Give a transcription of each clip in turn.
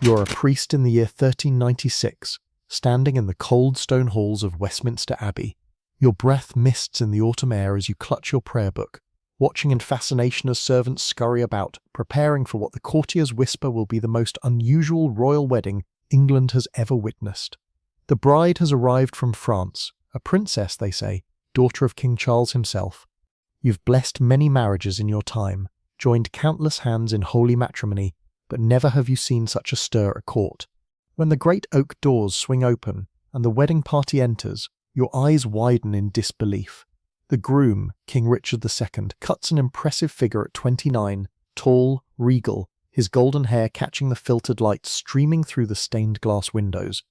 You're a priest in the year 1396, standing in the cold stone halls of Westminster Abbey. Your breath mists in the autumn air as you clutch your prayer book, watching in fascination as servants scurry about, preparing for what the courtiers whisper will be the most unusual royal wedding England has ever witnessed. The bride has arrived from France, a princess, they say, daughter of King Charles himself. You've blessed many marriages in your time, joined countless hands in holy matrimony, but never have you seen such a stir at court. When the great oak doors swing open and the wedding party enters, your eyes widen in disbelief. The groom, King Richard II, cuts an impressive figure at 29, tall, regal, his golden hair catching the filtered light streaming through the stained glass windows.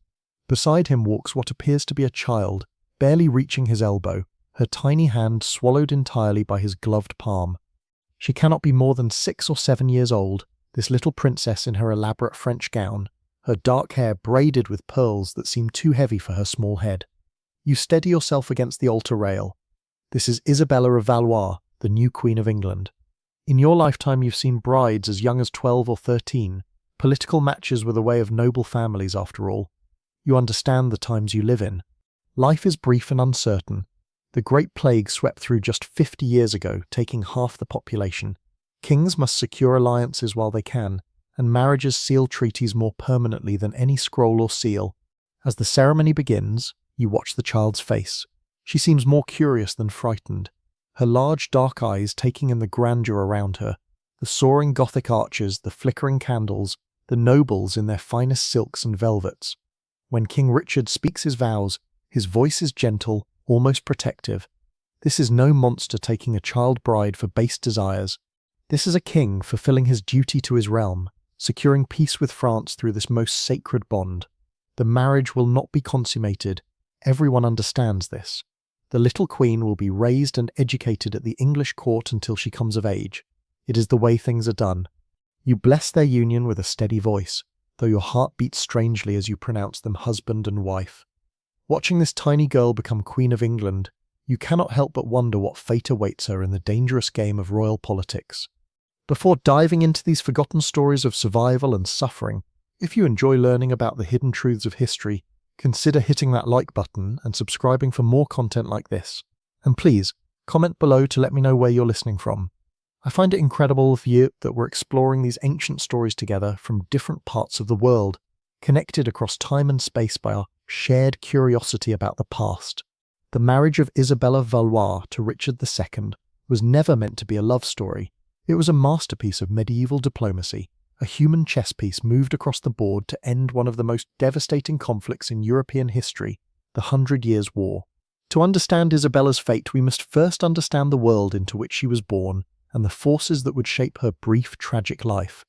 Beside him walks what appears to be a child, barely reaching his elbow, her tiny hand swallowed entirely by his gloved palm. She cannot be more than 6 or 7 years old, this little princess in her elaborate French gown, her dark hair braided with pearls that seem too heavy for her small head. You steady yourself against the altar rail. This is Isabella of Valois, the new Queen of England. In your lifetime you've seen brides as young as 12 or 13. Political matches were the way of noble families after all. You understand the times you live in. Life is brief and uncertain. The Great Plague swept through just 50 years ago, taking half the population. Kings must secure alliances while they can, and marriages seal treaties more permanently than any scroll or seal. As the ceremony begins, you watch the child's face. She seems more curious than frightened, her large dark eyes taking in the grandeur around her, the soaring Gothic arches, the flickering candles, the nobles in their finest silks and velvets. When King Richard speaks his vows, his voice is gentle, almost protective. This is no monster taking a child bride for base desires. This is a king fulfilling his duty to his realm, securing peace with France through this most sacred bond. The marriage will not be consummated. Everyone understands this. The little queen will be raised and educated at the English court until she comes of age. It is the way things are done. You bless their union with a steady voice, though your heart beats strangely as you pronounce them husband and wife. Watching this tiny girl become Queen of England, you cannot help but wonder what fate awaits her in the dangerous game of royal politics. Before diving into these forgotten stories of survival and suffering, if you enjoy learning about the hidden truths of history, consider hitting that like button and subscribing for more content like this. And please, comment below to let me know where you're listening from. I find it incredible that we're exploring these ancient stories together from different parts of the world, connected across time and space by our shared curiosity about the past. The marriage of Isabella of Valois to Richard II was never meant to be a love story. It was a masterpiece of medieval diplomacy, a human chess piece moved across the board to end one of the most devastating conflicts in European history, the 100 Years' War. To understand Isabella's fate, we must first understand the world into which she was born and the forces that would shape her brief, tragic life.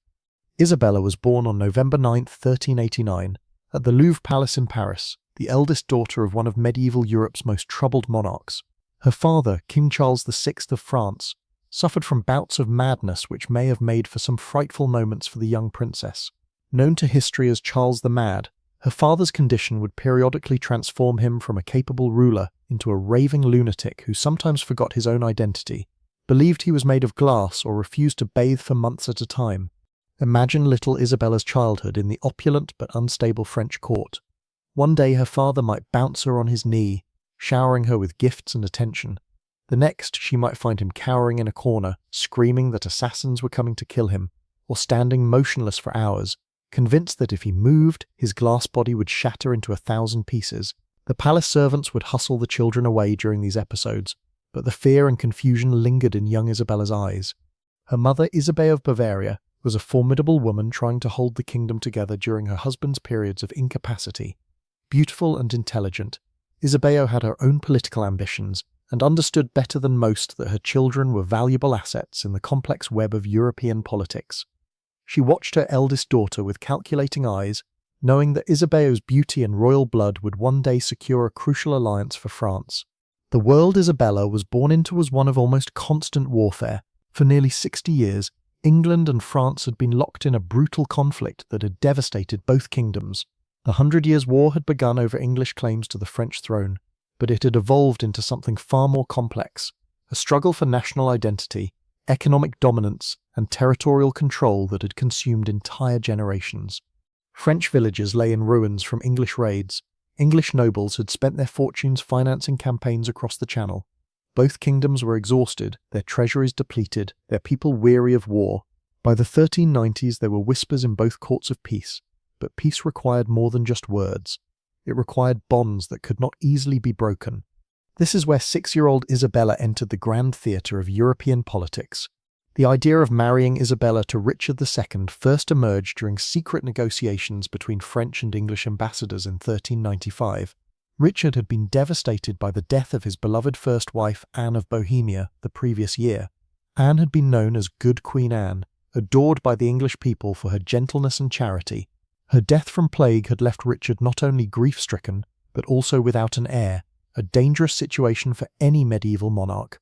Isabella was born on November 9, 1389, at the Louvre Palace in Paris, the eldest daughter of one of medieval Europe's most troubled monarchs. Her father, King Charles VI of France, suffered from bouts of madness which may have made for some frightful moments for the young princess. Known to history as Charles the Mad, her father's condition would periodically transform him from a capable ruler into a raving lunatic who sometimes forgot his own identity, believed he was made of glass, or refused to bathe for months at a time. Imagine little Isabella's childhood in the opulent but unstable French court. One day her father might bounce her on his knee, showering her with gifts and attention. The next, she might find him cowering in a corner, screaming that assassins were coming to kill him, or standing motionless for hours, convinced that if he moved, his glass body would shatter into 1,000 pieces. The palace servants would hustle the children away during these episodes, but the fear and confusion lingered in young Isabella's eyes. Her mother, Isabella of Bavaria, was a formidable woman trying to hold the kingdom together during her husband's periods of incapacity. Beautiful and intelligent, Isabella had her own political ambitions, and understood better than most that her children were valuable assets in the complex web of European politics. She watched her eldest daughter with calculating eyes, knowing that Isabella's beauty and royal blood would one day secure a crucial alliance for France. The world Isabella was born into was one of almost constant warfare. For nearly 60 years, England and France had been locked in a brutal conflict that had devastated both kingdoms. The 100 Years' War had begun over English claims to the French throne, but it had evolved into something far more complex, a struggle for national identity, economic dominance, and territorial control that had consumed entire generations. French villages lay in ruins from English raids. English nobles had spent their fortunes financing campaigns across the Channel. Both kingdoms were exhausted, their treasuries depleted, their people weary of war. By the 1390s there were whispers in both courts of peace, but peace required more than just words. It required bonds that could not easily be broken. This is where 6-year-old Isabella entered the grand theatre of European politics. The idea of marrying Isabella to Richard II first emerged during secret negotiations between French and English ambassadors in 1395. Richard had been devastated by the death of his beloved first wife Anne of Bohemia the previous year. Anne had been known as Good Queen Anne, adored by the English people for her gentleness and charity. Her death from plague had left Richard not only grief-stricken, but also without an heir, a dangerous situation for any medieval monarch.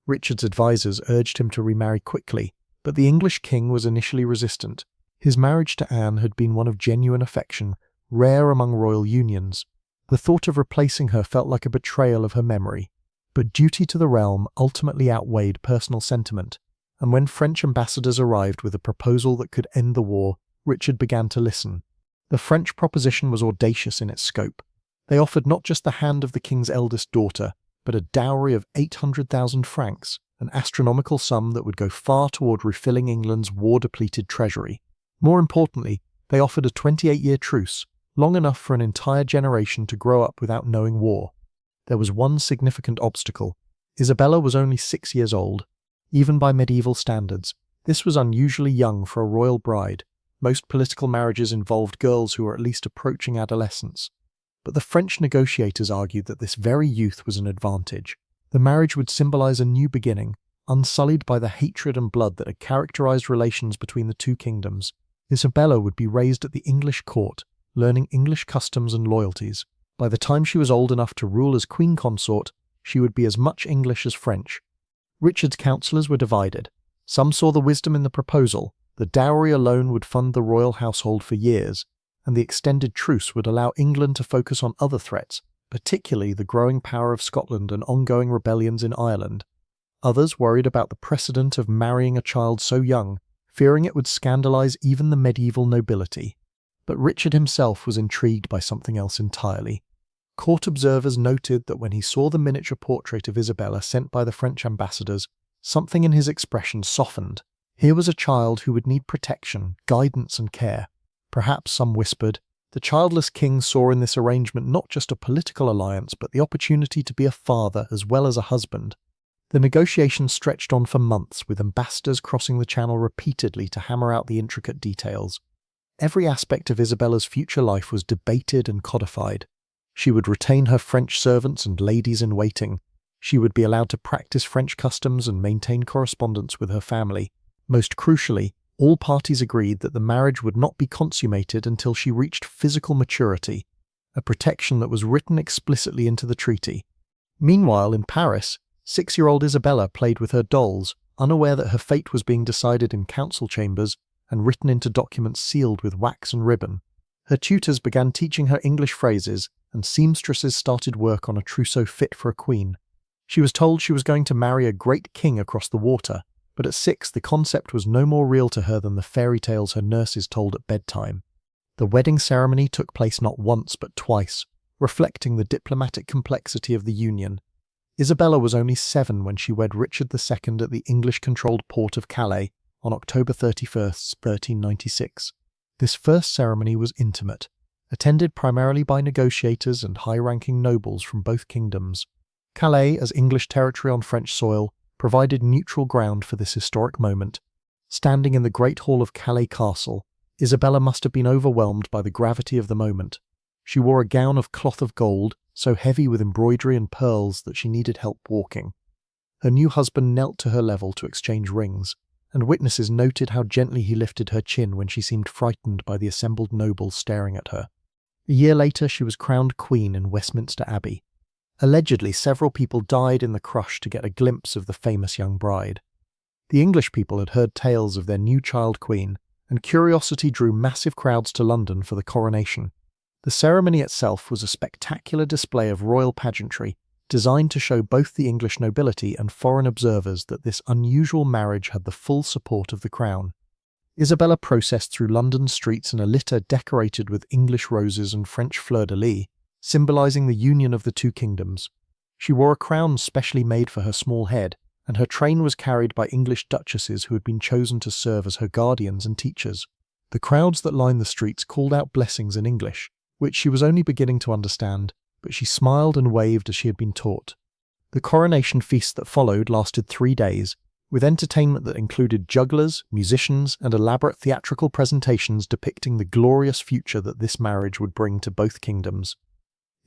Richard's advisors urged him to remarry quickly, but the English king was initially resistant. His marriage to Anne had been one of genuine affection, rare among royal unions. The thought of replacing her felt like a betrayal of her memory. But duty to the realm ultimately outweighed personal sentiment, and when French ambassadors arrived with a proposal that could end the war, Richard began to listen. The French proposition was audacious in its scope. They offered not just the hand of the king's eldest daughter, but a dowry of 800,000 francs, an astronomical sum that would go far toward refilling England's war-depleted treasury. More importantly, they offered a 28-year truce, long enough for an entire generation to grow up without knowing war. There was one significant obstacle. Isabella was only 6 years old. Even by medieval standards, this was unusually young for a royal bride. Most political marriages involved girls who were at least approaching adolescence. But the French negotiators argued that this very youth was an advantage. The marriage would symbolize a new beginning, unsullied by the hatred and blood that had characterized relations between the two kingdoms. Isabella would be raised at the English court, learning English customs and loyalties. By the time she was old enough to rule as queen consort, she would be as much English as French. Richard's councillors were divided. Some saw the wisdom in the proposal. The dowry alone would fund the royal household for years, and the extended truce would allow England to focus on other threats, particularly the growing power of Scotland and ongoing rebellions in Ireland. Others worried about the precedent of marrying a child so young, fearing it would scandalize even the medieval nobility. But Richard himself was intrigued by something else entirely. Court observers noted that when he saw the miniature portrait of Isabella sent by the French ambassadors, something in his expression softened. Here was a child who would need protection, guidance and care. Perhaps, some whispered, the childless king saw in this arrangement not just a political alliance but the opportunity to be a father as well as a husband. The negotiations stretched on for months, with ambassadors crossing the Channel repeatedly to hammer out the intricate details. Every aspect of Isabella's future life was debated and codified. She would retain her French servants and ladies-in-waiting. She would be allowed to practice French customs and maintain correspondence with her family. Most crucially, all parties agreed that the marriage would not be consummated until she reached physical maturity, a protection that was written explicitly into the treaty. Meanwhile, in Paris, 6-year-old Isabella played with her dolls, unaware that her fate was being decided in council chambers and written into documents sealed with wax and ribbon. Her tutors began teaching her English phrases, and seamstresses started work on a trousseau fit for a queen. She was told she was going to marry a great king across the water, but at 6 the concept was no more real to her than the fairy tales her nurses told at bedtime. The wedding ceremony took place not once but twice, reflecting the diplomatic complexity of the union. Isabella was only 7 when she wed Richard II at the English-controlled port of Calais on October 31st, 1396. This first ceremony was intimate, attended primarily by negotiators and high-ranking nobles from both kingdoms. Calais, as English territory on French soil, provided neutral ground for this historic moment. Standing in the Great Hall of Calais Castle, Isabella must have been overwhelmed by the gravity of the moment. She wore a gown of cloth of gold, so heavy with embroidery and pearls that she needed help walking. Her new husband knelt to her level to exchange rings, and witnesses noted how gently he lifted her chin when she seemed frightened by the assembled nobles staring at her. A year later, she was crowned queen in Westminster Abbey. Allegedly, several people died in the crush to get a glimpse of the famous young bride. The English people had heard tales of their new child queen, and curiosity drew massive crowds to London for the coronation. The ceremony itself was a spectacular display of royal pageantry, designed to show both the English nobility and foreign observers that this unusual marriage had the full support of the crown. Isabella processed through London's streets in a litter decorated with English roses and French fleur-de-lis, symbolizing the union of the two kingdoms. She wore a crown specially made for her small head, and her train was carried by English duchesses who had been chosen to serve as her guardians and teachers. The crowds that lined the streets called out blessings in English, which she was only beginning to understand, but she smiled and waved as she had been taught. The coronation feast that followed lasted 3 days, with entertainment that included jugglers, musicians, and elaborate theatrical presentations depicting the glorious future that this marriage would bring to both kingdoms.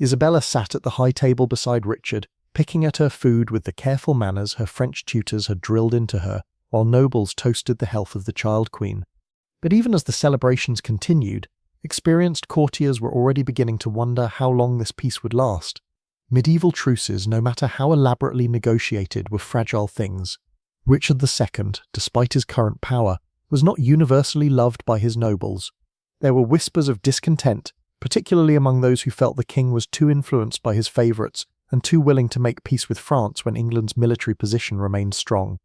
Isabella sat at the high table beside Richard, picking at her food with the careful manners her French tutors had drilled into her, while nobles toasted the health of the child queen. But even as the celebrations continued, experienced courtiers were already beginning to wonder how long this peace would last. Medieval truces, no matter how elaborately negotiated, were fragile things. Richard II, despite his current power, was not universally loved by his nobles. There were whispers of discontent, particularly among those who felt the king was too influenced by his favourites and too willing to make peace with France when England's military position remained strong.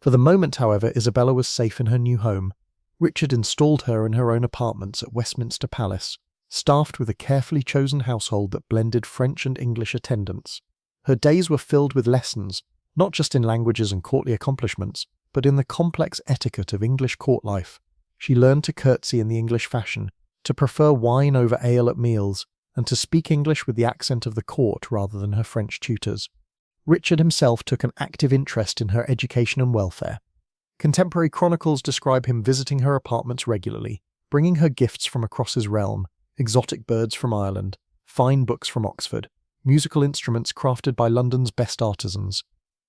For the moment, however, Isabella was safe in her new home. Richard installed her in her own apartments at Westminster Palace, staffed with a carefully chosen household that blended French and English attendants. Her days were filled with lessons, not just in languages and courtly accomplishments, but in the complex etiquette of English court life. She learned to curtsy in the English fashion, to prefer wine over ale at meals, and to speak English with the accent of the court rather than her French tutors. Richard himself took an active interest in her education and welfare. Contemporary chronicles describe him visiting her apartments regularly, bringing her gifts from across his realm, exotic birds from Ireland, fine books from Oxford, musical instruments crafted by London's best artisans.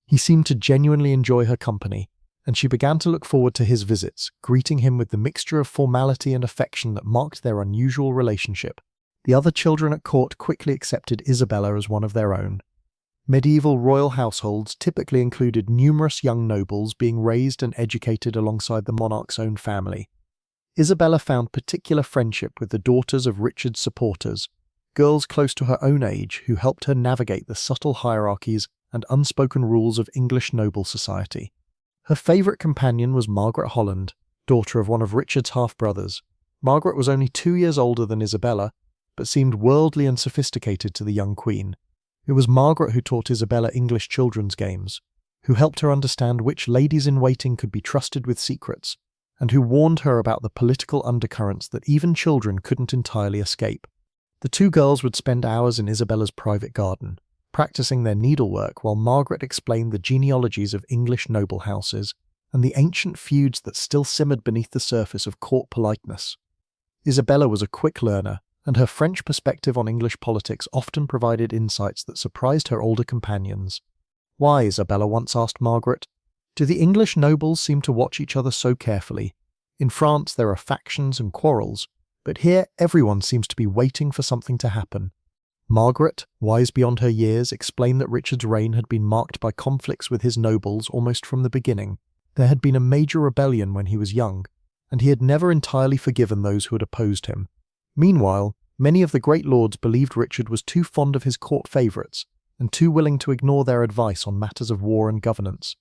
He seemed to genuinely enjoy her company, and she began to look forward to his visits, greeting him with the mixture of formality and affection that marked their unusual relationship. The other children at court quickly accepted Isabella as one of their own. Medieval royal households typically included numerous young nobles being raised and educated alongside the monarch's own family. Isabella found particular friendship with the daughters of Richard's supporters, girls close to her own age who helped her navigate the subtle hierarchies and unspoken rules of English noble society. Her favourite companion was Margaret Holland, daughter of one of Richard's half-brothers. Margaret was only 2 years older than Isabella, but seemed worldly and sophisticated to the young queen. It was Margaret who taught Isabella English children's games, who helped her understand which ladies-in-waiting could be trusted with secrets, and who warned her about the political undercurrents that even children couldn't entirely escape. The two girls would spend hours in Isabella's private garden, practicing their needlework while Margaret explained the genealogies of English noble houses and the ancient feuds that still simmered beneath the surface of court politeness. Isabella was a quick learner, and her French perspective on English politics often provided insights that surprised her older companions. "Why," Isabella once asked Margaret, "do the English nobles seem to watch each other so carefully? In France there are factions and quarrels, but here everyone seems to be waiting for something to happen." Margaret, wise beyond her years, explained that Richard's reign had been marked by conflicts with his nobles almost from the beginning. There had been a major rebellion when he was young, and he had never entirely forgiven those who had opposed him. Meanwhile, many of the great lords believed Richard was too fond of his court favourites and too willing to ignore their advice on matters of war and governance.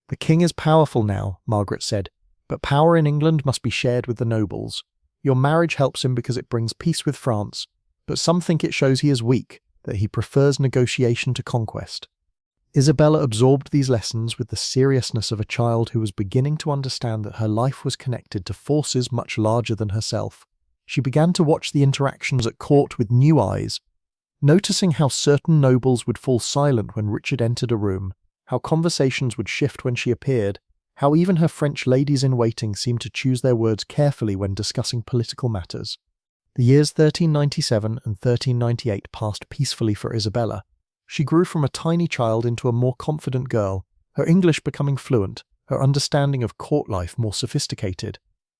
"The king is powerful now," Margaret said, "but power in England must be shared with the nobles. Your marriage helps him because it brings peace with France, but some think it shows he is weak, that he prefers negotiation to conquest." Isabella absorbed these lessons with the seriousness of a child who was beginning to understand that her life was connected to forces much larger than herself. She began to watch the interactions at court with new eyes, noticing how certain nobles would fall silent when Richard entered a room, how conversations would shift when she appeared, how even her French ladies-in-waiting seemed to choose their words carefully when discussing political matters. The years 1397 and 1398 passed peacefully for Isabella. She grew from a tiny child into a more confident girl, her English becoming fluent, her understanding of court life more sophisticated.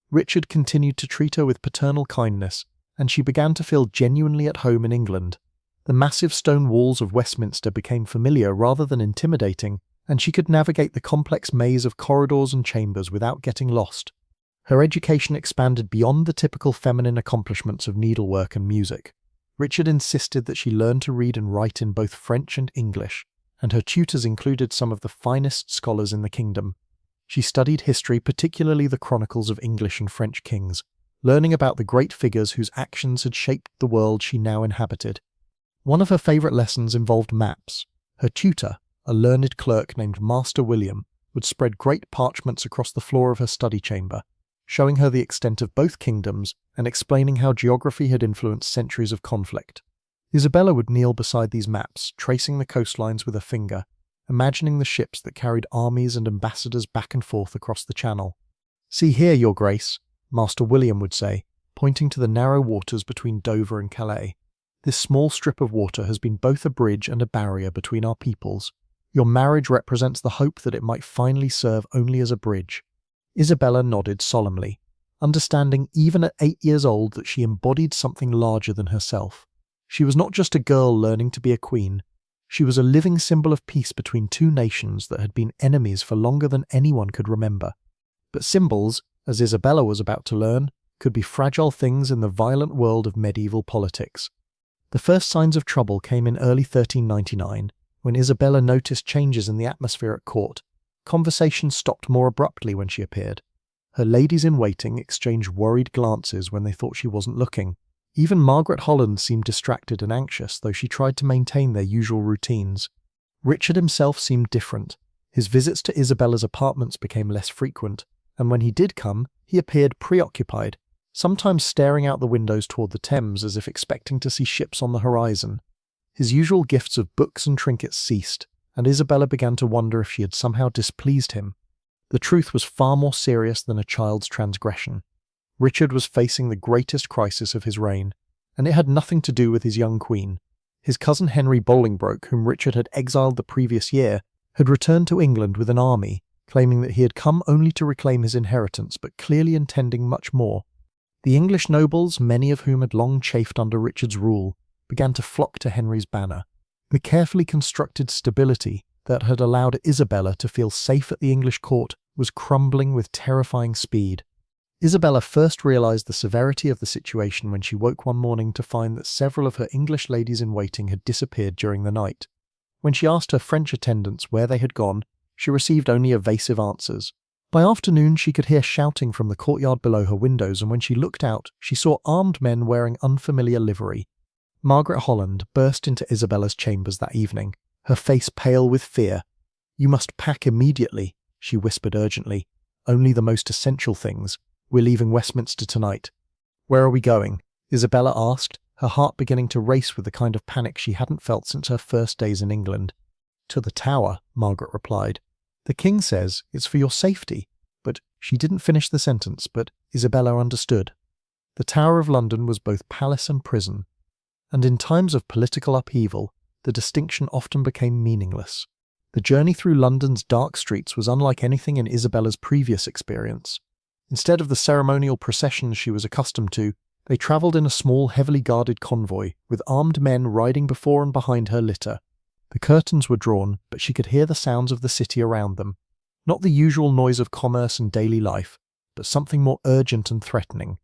Richard continued to treat her with paternal kindness, and she began to feel genuinely at home in England. The massive stone walls of Westminster became familiar rather than intimidating, and she could navigate the complex maze of corridors and chambers without getting lost. Her education expanded beyond the typical feminine accomplishments of needlework and music. Richard insisted that she learn to read and write in both French and English, and her tutors included some of the finest scholars in the kingdom. She studied history, particularly the chronicles of English and French kings, learning about the great figures whose actions had shaped the world she now inhabited. One of her favourite lessons involved maps. Her tutor, a learned clerk named Master William, would spread great parchments across the floor of her study chamber, showing her the extent of both kingdoms and explaining how geography had influenced centuries of conflict. Isabella would kneel beside these maps, tracing the coastlines with a finger, imagining the ships that carried armies and ambassadors back and forth across the channel. "See here, Your Grace," Master William would say, pointing to the narrow waters between Dover and Calais. "This small strip of water has been both a bridge and a barrier between our peoples. Your marriage represents the hope that it might finally serve only as a bridge." Isabella nodded solemnly, understanding even at 8 years old that she embodied something larger than herself. She was not just a girl learning to be a queen. She was a living symbol of peace between two nations that had been enemies for longer than anyone could remember. But symbols, as Isabella was about to learn, could be fragile things in the violent world of medieval politics. The first signs of trouble came in early 1399, when Isabella noticed changes in the atmosphere at court. Conversation stopped more abruptly when she appeared. Her ladies-in-waiting exchanged worried glances when they thought she wasn't looking. Even Margaret Holland seemed distracted and anxious, though she tried to maintain their usual routines. Richard himself seemed different. His visits to Isabella's apartments became less frequent, and when he did come, he appeared preoccupied, sometimes staring out the windows toward the Thames as if expecting to see ships on the horizon. His usual gifts of books and trinkets ceased, and Isabella began to wonder if she had somehow displeased him. The truth was far more serious than a child's transgression. Richard was facing the greatest crisis of his reign, and it had nothing to do with his young queen. His cousin Henry Bolingbroke, whom Richard had exiled the previous year, had returned to England with an army, claiming that he had come only to reclaim his inheritance, but clearly intending much more. The English nobles, many of whom had long chafed under Richard's rule, began to flock to Henry's banner. The carefully constructed stability that had allowed Isabella to feel safe at the English court was crumbling with terrifying speed. Isabella first realised the severity of the situation when she woke one morning to find that several of her English ladies-in-waiting had disappeared during the night. When she asked her French attendants where they had gone, she received only evasive answers. By afternoon, she could hear shouting from the courtyard below her windows, and when she looked out, she saw armed men wearing unfamiliar livery. Margaret Holland burst into Isabella's chambers that evening, her face pale with fear. "You must pack immediately," she whispered urgently. "Only the most essential things. We're leaving Westminster tonight." "Where are we going?" Isabella asked, her heart beginning to race with the kind of panic she hadn't felt since her first days in England. "To the Tower," Margaret replied. "The King says it's for your safety." But she didn't finish the sentence, but Isabella understood. The Tower of London was both palace and prison, and in times of political upheaval, the distinction often became meaningless. The journey through London's dark streets was unlike anything in Isabella's previous experience. Instead of the ceremonial processions she was accustomed to, they travelled in a small, heavily guarded convoy, with armed men riding before and behind her litter. The curtains were drawn, but she could hear the sounds of the city around them. Not the usual noise of commerce and daily life, but something more urgent and threatening.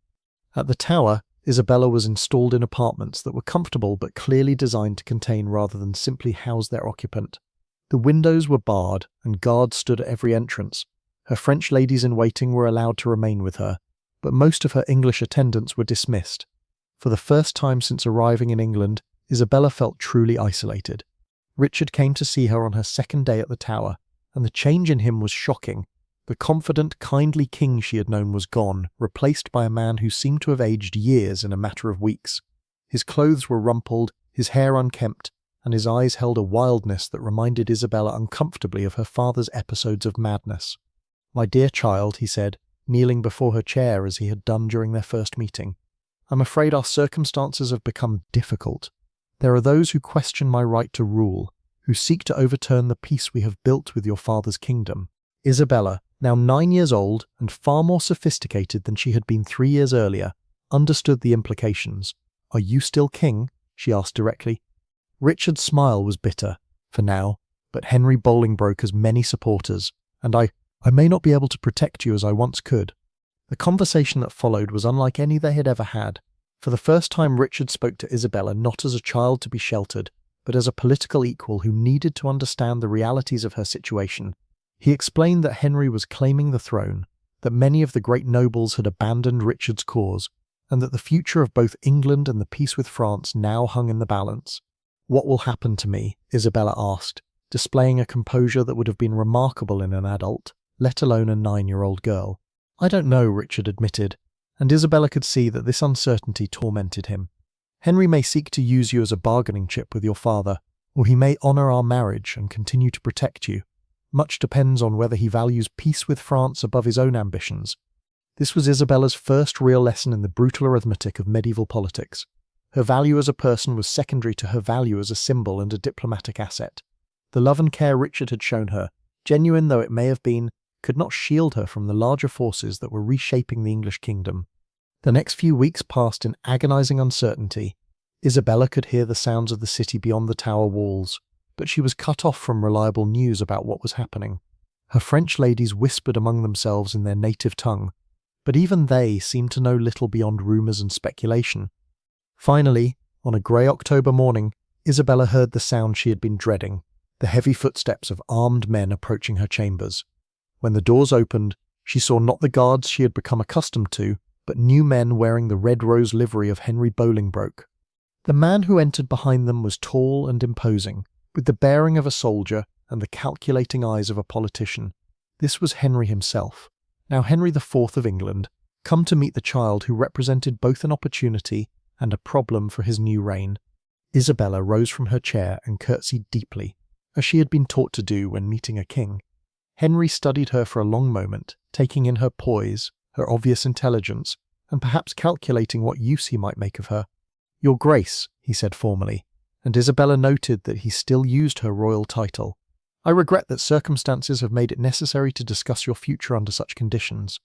At the Tower, Isabella was installed in apartments that were comfortable but clearly designed to contain rather than simply house their occupant. The windows were barred, and guards stood at every entrance. Her French ladies-in-waiting were allowed to remain with her, but most of her English attendants were dismissed. For the first time since arriving in England, Isabella felt truly isolated. Richard came to see her on her second day at the Tower, and the change in him was shocking. The confident, kindly king she had known was gone, replaced by a man who seemed to have aged years in a matter of weeks. His clothes were rumpled, his hair unkempt, and his eyes held a wildness that reminded Isabella uncomfortably of her father's episodes of madness. "My dear child," he said, kneeling before her chair as he had done during their first meeting, "I'm afraid our circumstances have become difficult. There are those who question my right to rule, who seek to overturn the peace we have built with your father's kingdom." Isabella, now 9 years old and far more sophisticated than she had been 3 years earlier, understood the implications. "Are you still king?" she asked directly. Richard's smile was bitter, for now, but Henry Bolingbroke has many supporters, and I may not be able to protect you as I once could. The conversation that followed was unlike any they had ever had. For the first time, Richard spoke to Isabella not as a child to be sheltered, but as a political equal who needed to understand the realities of her situation. He explained that Henry was claiming the throne, that many of the great nobles had abandoned Richard's cause, and that the future of both England and the peace with France now hung in the balance. "What will happen to me?" Isabella asked, displaying a composure that would have been remarkable in an adult, let alone a 9-year-old girl. "I don't know," Richard admitted, and Isabella could see that this uncertainty tormented him. "Henry may seek to use you as a bargaining chip with your father, or he may honour our marriage and continue to protect you. Much depends on whether he values peace with France above his own ambitions." This was Isabella's first real lesson in the brutal arithmetic of medieval politics. Her value as a person was secondary to her value as a symbol and a diplomatic asset. The love and care Richard had shown her, genuine though it may have been, could not shield her from the larger forces that were reshaping the English kingdom. The next few weeks passed in agonizing uncertainty. Isabella could hear the sounds of the city beyond the tower walls, but she was cut off from reliable news about what was happening. Her French ladies whispered among themselves in their native tongue, but even they seemed to know little beyond rumours and speculation. Finally, on a grey October morning, Isabella heard the sound she had been dreading, the heavy footsteps of armed men approaching her chambers. When the doors opened, she saw not the guards she had become accustomed to, but new men wearing the red rose livery of Henry Bolingbroke. The man who entered behind them was tall and imposing, with the bearing of a soldier and the calculating eyes of a politician. This was Henry himself, now Henry IV of England, come to meet the child who represented both an opportunity and a problem for his new reign. Isabella rose from her chair and curtsied deeply, as she had been taught to do when meeting a king. Henry studied her for a long moment, taking in her poise, her obvious intelligence, and perhaps calculating what use he might make of her. "Your Grace," he said formally, and Isabella noted that he still used her royal title. "I regret that circumstances have made it necessary to discuss your future under such conditions."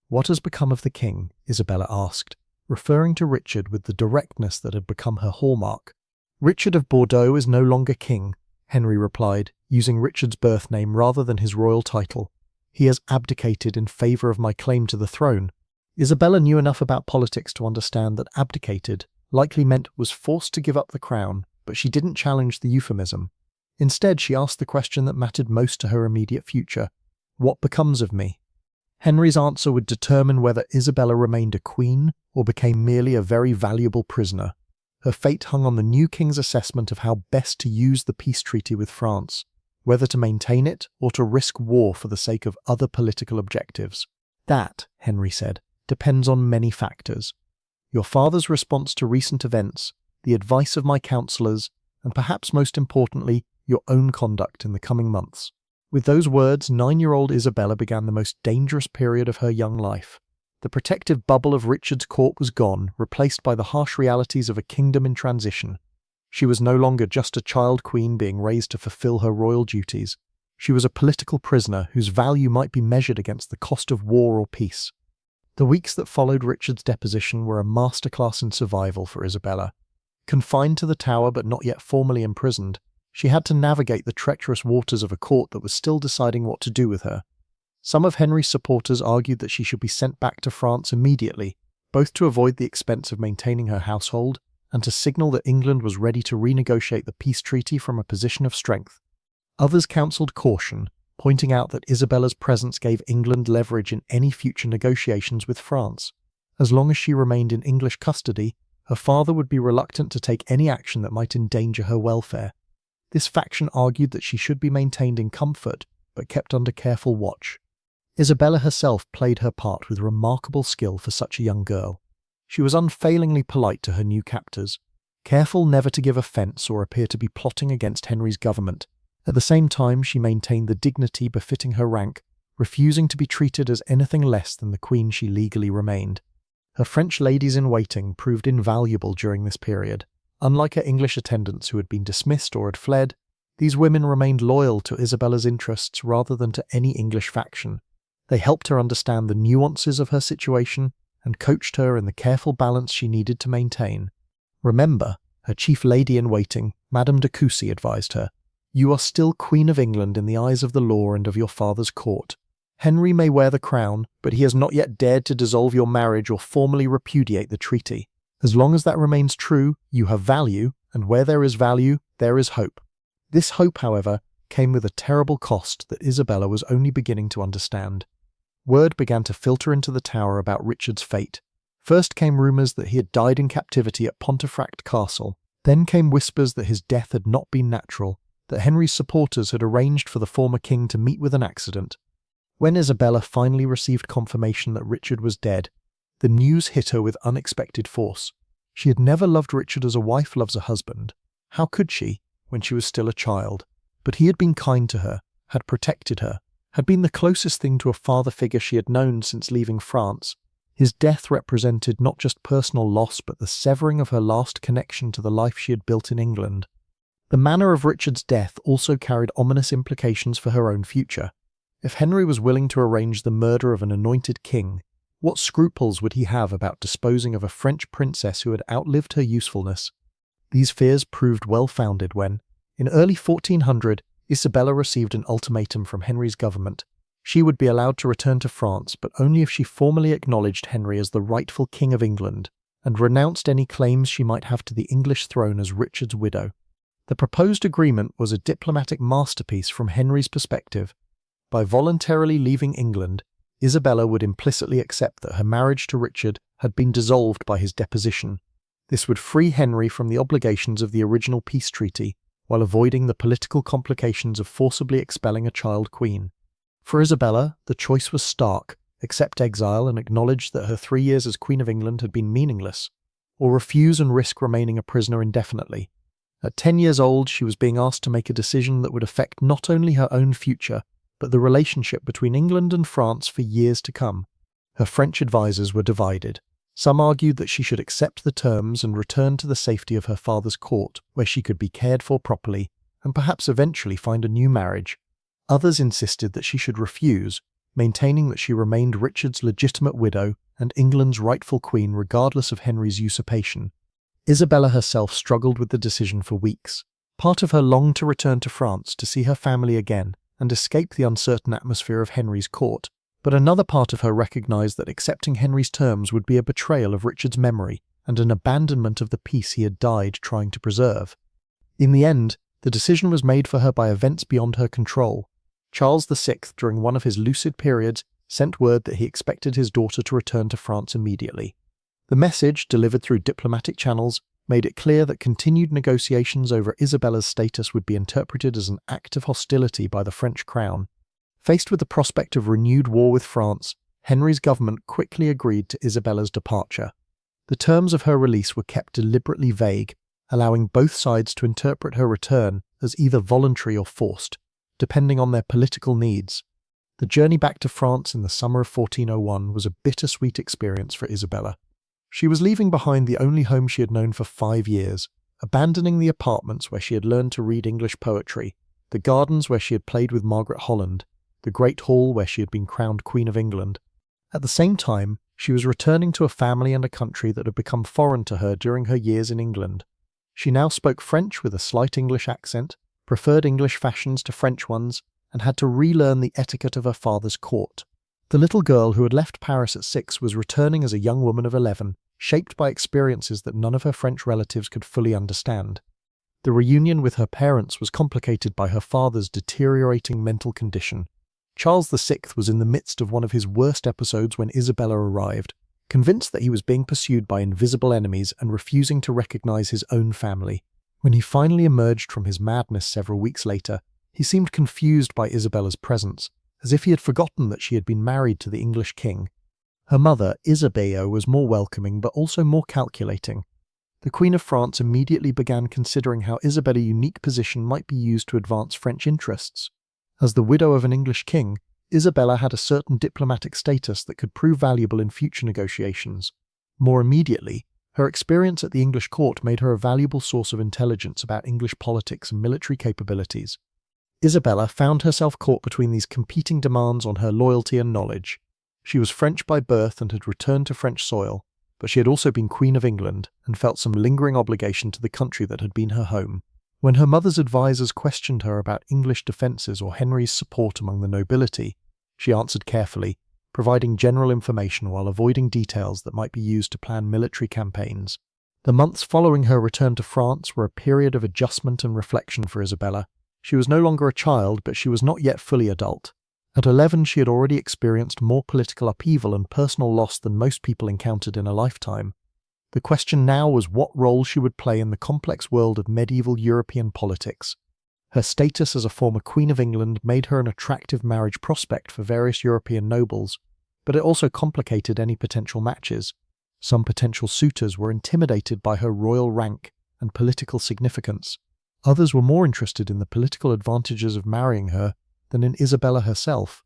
"What has become of the king?" Isabella asked, referring to Richard with the directness that had become her hallmark. "Richard of Bordeaux is no longer king," Henry replied, using Richard's birth name rather than his royal title. "He has abdicated in favour of my claim to the throne." Isabella knew enough about politics to understand that abdicated likely meant was forced to give up the crown, but she didn't challenge the euphemism. Instead, she asked the question that mattered most to her immediate future: "What becomes of me?" Henry's answer would determine whether Isabella remained a queen or became merely a very valuable prisoner. Her fate hung on the new king's assessment of how best to use the peace treaty with France, whether to maintain it or to risk war for the sake of other political objectives. "That," Henry said, "depends on many factors. Your father's response to recent events, the advice of my counsellors, and perhaps most importantly, your own conduct in the coming months." With those words, 9-year-old Isabella began the most dangerous period of her young life. The protective bubble of Richard's court was gone, replaced by the harsh realities of a kingdom in transition. She was no longer just a child queen being raised to fulfill her royal duties. She was a political prisoner whose value might be measured against the cost of war or peace. The weeks that followed Richard's deposition were a masterclass in survival for Isabella. Confined to the tower but not yet formally imprisoned, she had to navigate the treacherous waters of a court that was still deciding what to do with her. Some of Henry's supporters argued that she should be sent back to France immediately, both to avoid the expense of maintaining her household and to signal that England was ready to renegotiate the peace treaty from a position of strength. Others counselled caution, pointing out that Isabella's presence gave England leverage in any future negotiations with France. As long as she remained in English custody, her father would be reluctant to take any action that might endanger her welfare. This faction argued that she should be maintained in comfort, but kept under careful watch. Isabella herself played her part with remarkable skill for such a young girl. She was unfailingly polite to her new captors, careful never to give offence or appear to be plotting against Henry's government. At the same time, she maintained the dignity befitting her rank, refusing to be treated as anything less than the queen she legally remained. Her French ladies-in-waiting proved invaluable during this period. Unlike her English attendants who had been dismissed or had fled, these women remained loyal to Isabella's interests rather than to any English faction. They helped her understand the nuances of her situation and coached her in the careful balance she needed to maintain. "Remember," her chief lady-in-waiting, Madame de Cossey, advised her, "you are still Queen of England in the eyes of the law and of your father's court. Henry may wear the crown, but he has not yet dared to dissolve your marriage or formally repudiate the treaty. As long as that remains true, you have value, and where there is value, there is hope." This hope, however, came with a terrible cost that Isabella was only beginning to understand. Word began to filter into the Tower about Richard's fate. First came rumours that he had died in captivity at Pontefract Castle. Then came whispers that his death had not been natural, that Henry's supporters had arranged for the former king to meet with an accident. When Isabella finally received confirmation that Richard was dead, the news hit her with unexpected force. She had never loved Richard as a wife loves a husband. How could she, when she was still a child? But he had been kind to her, had protected her, had been the closest thing to a father figure she had known since leaving France. His death represented not just personal loss but the severing of her last connection to the life she had built in England. The manner of Richard's death also carried ominous implications for her own future. If Henry was willing to arrange the murder of an anointed king, what scruples would he have about disposing of a French princess who had outlived her usefulness? These fears proved well-founded when, in early 1400, Isabella received an ultimatum from Henry's government. She would be allowed to return to France, but only if she formally acknowledged Henry as the rightful King of England and renounced any claims she might have to the English throne as Richard's widow. The proposed agreement was a diplomatic masterpiece from Henry's perspective. By voluntarily leaving England, Isabella would implicitly accept that her marriage to Richard had been dissolved by his deposition. This would free Henry from the obligations of the original peace treaty, while avoiding the political complications of forcibly expelling a child queen. For Isabella, the choice was stark: accept exile and acknowledge that her 3 years as Queen of England had been meaningless, or refuse and risk remaining a prisoner indefinitely. At 10 years old, she was being asked to make a decision that would affect not only her own future, but the relationship between England and France for years to come. Her French advisers were divided. Some argued that she should accept the terms and return to the safety of her father's court, where she could be cared for properly, and perhaps eventually find a new marriage. Others insisted that she should refuse, maintaining that she remained Richard's legitimate widow and England's rightful queen regardless of Henry's usurpation. Isabella herself struggled with the decision for weeks. Part of her longed to return to France to see her family again and escape the uncertain atmosphere of Henry's court, but another part of her recognized that accepting Henry's terms would be a betrayal of Richard's memory and an abandonment of the peace he had died trying to preserve. In the end, the decision was made for her by events beyond her control. Charles VI, during one of his lucid periods, sent word that he expected his daughter to return to France immediately. The message, delivered through diplomatic channels, made it clear that continued negotiations over Isabella's status would be interpreted as an act of hostility by the French crown. Faced with the prospect of renewed war with France, Henry's government quickly agreed to Isabella's departure. The terms of her release were kept deliberately vague, allowing both sides to interpret her return as either voluntary or forced, depending on their political needs. The journey back to France in the summer of 1401 was a bittersweet experience for Isabella. She was leaving behind the only home she had known for 5 years, abandoning the apartments where she had learned to read English poetry, the gardens where she had played with Margaret Holland, the great hall where she had been crowned Queen of England. At the same time, she was returning to a family and a country that had become foreign to her during her years in England. She now spoke French with a slight English accent, preferred English fashions to French ones, and had to relearn the etiquette of her father's court. The little girl who had left Paris at 6 was returning as a young woman of 11, shaped by experiences that none of her French relatives could fully understand. The reunion with her parents was complicated by her father's deteriorating mental condition. Charles VI was in the midst of one of his worst episodes when Isabella arrived, convinced that he was being pursued by invisible enemies and refusing to recognize his own family. When he finally emerged from his madness several weeks later, he seemed confused by Isabella's presence, as if he had forgotten that she had been married to the English king. Her mother, Isabeau, was more welcoming but also more calculating. The Queen of France immediately began considering how Isabella's unique position might be used to advance French interests. As the widow of an English king, Isabella had a certain diplomatic status that could prove valuable in future negotiations. More immediately, her experience at the English court made her a valuable source of intelligence about English politics and military capabilities. Isabella found herself caught between these competing demands on her loyalty and knowledge. She was French by birth and had returned to French soil, but she had also been Queen of England and felt some lingering obligation to the country that had been her home. When her mother's advisers questioned her about English defences or Henry's support among the nobility, she answered carefully, providing general information while avoiding details that might be used to plan military campaigns. The months following her return to France were a period of adjustment and reflection for Isabella. She was no longer a child, but she was not yet fully adult. At 11, she had already experienced more political upheaval and personal loss than most people encountered in a lifetime. The question now was what role she would play in the complex world of medieval European politics. Her status as a former Queen of England made her an attractive marriage prospect for various European nobles, but it also complicated any potential matches. Some potential suitors were intimidated by her royal rank and political significance. Others were more interested in the political advantages of marrying her than in Isabella herself.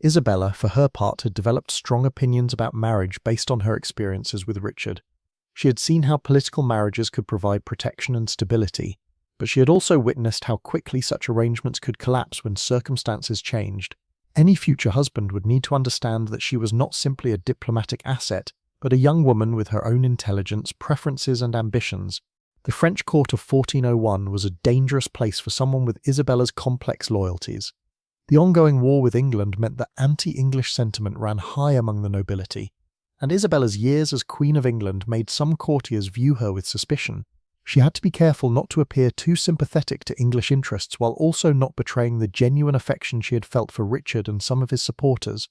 Isabella, for her part, had developed strong opinions about marriage based on her experiences with Richard. She had seen how political marriages could provide protection and stability, but she had also witnessed how quickly such arrangements could collapse when circumstances changed. Any future husband would need to understand that she was not simply a diplomatic asset, but a young woman with her own intelligence, preferences, and ambitions. The French court of 1401 was a dangerous place for someone with Isabella's complex loyalties. The ongoing war with England meant that anti-English sentiment ran high among the nobility, and Isabella's years as Queen of England made some courtiers view her with suspicion. She had to be careful not to appear too sympathetic to English interests while also not betraying the genuine affection she had felt for Richard and some of his supporters.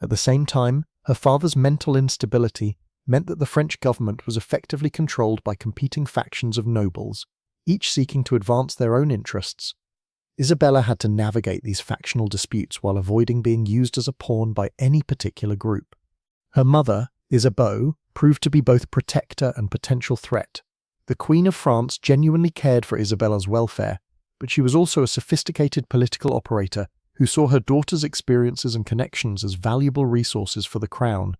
At the same time, her father's mental instability meant that the French government was effectively controlled by competing factions of nobles, each seeking to advance their own interests. Isabella had to navigate these factional disputes while avoiding being used as a pawn by any particular group. Her mother, Isabeau, proved to be both protector and potential threat. The Queen of France genuinely cared for Isabella's welfare, but she was also a sophisticated political operator who saw her daughter's experiences and connections as valuable resources for the crown.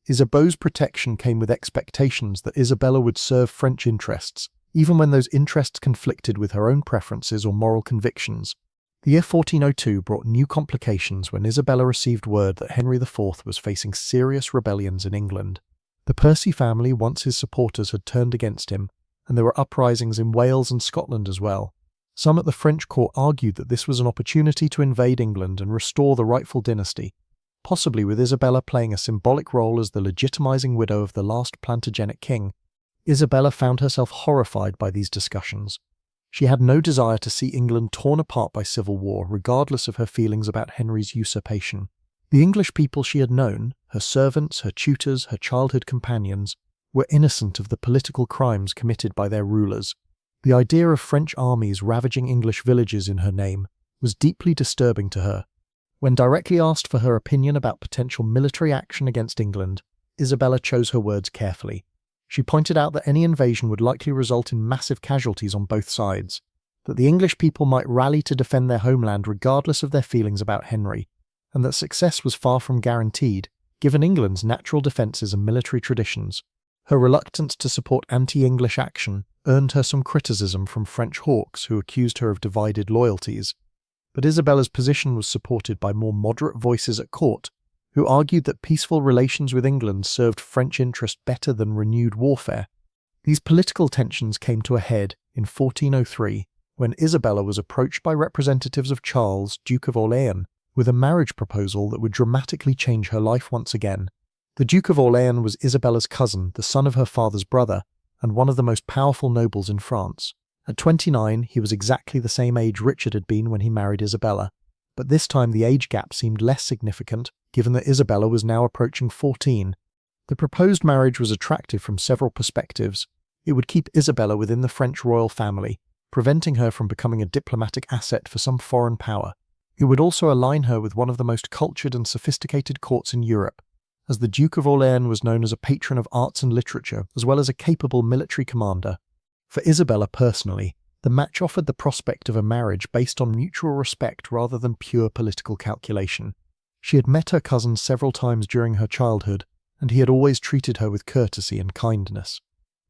Isabeau's protection came with expectations that Isabella would serve French interests, even when those interests conflicted with her own preferences or moral convictions. The year 1402 brought new complications when Isabella received word that Henry IV was facing serious rebellions in England. The Percy family, once his supporters, had turned against him, and there were uprisings in Wales and Scotland as well. Some at the French court argued that this was an opportunity to invade England and restore the rightful dynasty, possibly with Isabella playing a symbolic role as the legitimizing widow of the last Plantagenet king. Isabella found herself horrified by these discussions. She had no desire to see England torn apart by civil war, regardless of her feelings about Henry's usurpation. The English people she had known, her servants, her tutors, her childhood companions, were innocent of the political crimes committed by their rulers. The idea of French armies ravaging English villages in her name was deeply disturbing to her. When directly asked for her opinion about potential military action against England, Isabella chose her words carefully. She pointed out that any invasion would likely result in massive casualties on both sides, that the English people might rally to defend their homeland regardless of their feelings about Henry, and that success was far from guaranteed, given England's natural defences and military traditions. Her reluctance to support anti-English action earned her some criticism from French hawks who accused her of divided loyalties. But Isabella's position was supported by more moderate voices at court, who argued that peaceful relations with England served French interest better than renewed warfare. These political tensions came to a head in 1403, when Isabella was approached by representatives of Charles, Duke of Orléans, with a marriage proposal that would dramatically change her life once again. The Duke of Orléans was Isabella's cousin, the son of her father's brother, and one of the most powerful nobles in France. At 29, he was exactly the same age Richard had been when he married Isabella, but this time the age gap seemed less significant, given that Isabella was now approaching 14. The proposed marriage was attractive from several perspectives. It would keep Isabella within the French royal family, preventing her from becoming a diplomatic asset for some foreign power. It would also align her with one of the most cultured and sophisticated courts in Europe, as the Duke of Orléans was known as a patron of arts and literature, as well as a capable military commander. For Isabella personally, the match offered the prospect of a marriage based on mutual respect rather than pure political calculation. She had met her cousin several times during her childhood, and he had always treated her with courtesy and kindness.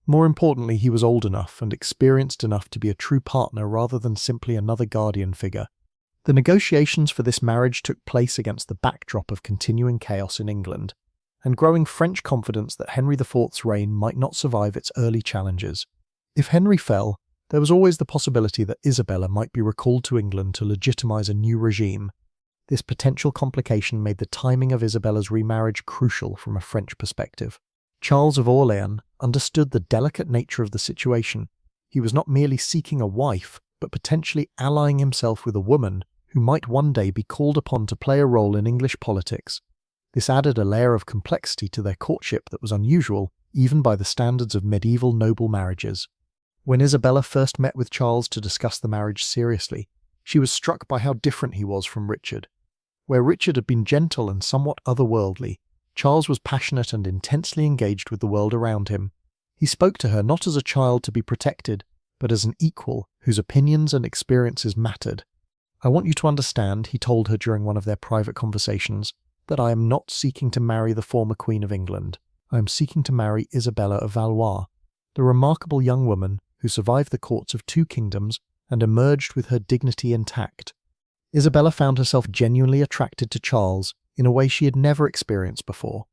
More importantly, he was old enough and experienced enough to be a true partner rather than simply another guardian figure. The negotiations for this marriage took place against the backdrop of continuing chaos in England, and growing French confidence that Henry IV's reign might not survive its early challenges. If Henry fell, there was always the possibility that Isabella might be recalled to England to legitimize a new regime. This potential complication made the timing of Isabella's remarriage crucial from a French perspective. Charles of Orléans understood the delicate nature of the situation. He was not merely seeking a wife, but potentially allying himself with a woman who might one day be called upon to play a role in English politics. This added a layer of complexity to their courtship that was unusual, even by the standards of medieval noble marriages. When Isabella first met with Charles to discuss the marriage seriously, she was struck by how different he was from Richard. Where Richard had been gentle and somewhat otherworldly, Charles was passionate and intensely engaged with the world around him. He spoke to her not as a child to be protected, but as an equal whose opinions and experiences mattered. "I want you to understand," he told her during one of their private conversations, "that I am not seeking to marry the former Queen of England. I am seeking to marry Isabella of Valois, the remarkable young woman who survived the courts of 2 kingdoms and emerged with her dignity intact." Isabella found herself genuinely attracted to Charles in a way she had never experienced before.